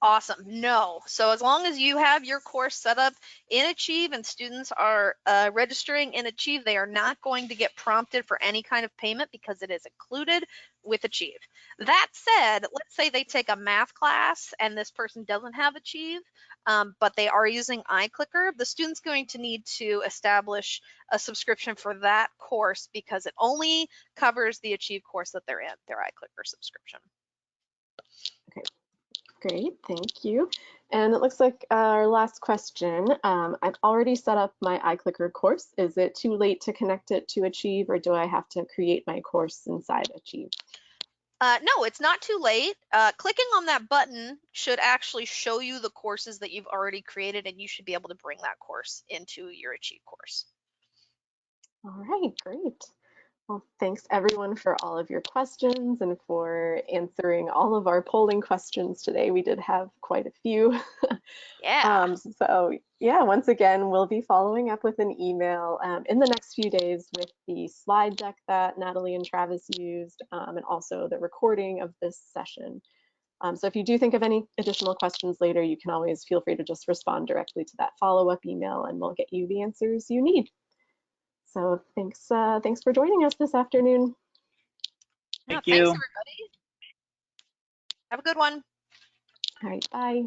Awesome. No. So as long as you have your course set up in Achieve and students are registering in Achieve, they are not going to get prompted for any kind of payment because it is included with Achieve. That said, let's say they take a math class and this person doesn't have Achieve, but they are using iClicker. The student's going to need to establish a subscription for that course because it only covers the Achieve course that they're in, their iClicker subscription. Okay, great, thank you. And it looks like our last question. I've already set up my iClicker course. Is it too late to connect it to Achieve, or do I have to create my course inside Achieve? No, it's not too late. Clicking on that button should actually show you the courses that you've already created, and you should be able to bring that course into your Achieve course. All right, great. Well, thanks everyone for all of your questions and for answering all of our polling questions today. We did have quite a few. Yeah. So yeah, once again, we'll be following up with an email in the next few days with the slide deck that Natalie and Travis used, and also the recording of this session. So if you do think of any additional questions later, you can always feel free to just respond directly to that follow-up email and we'll get you the answers you need. So thanks for joining us this afternoon. Yeah, Thank thanks, you. everybody. Have a good one. All right, bye.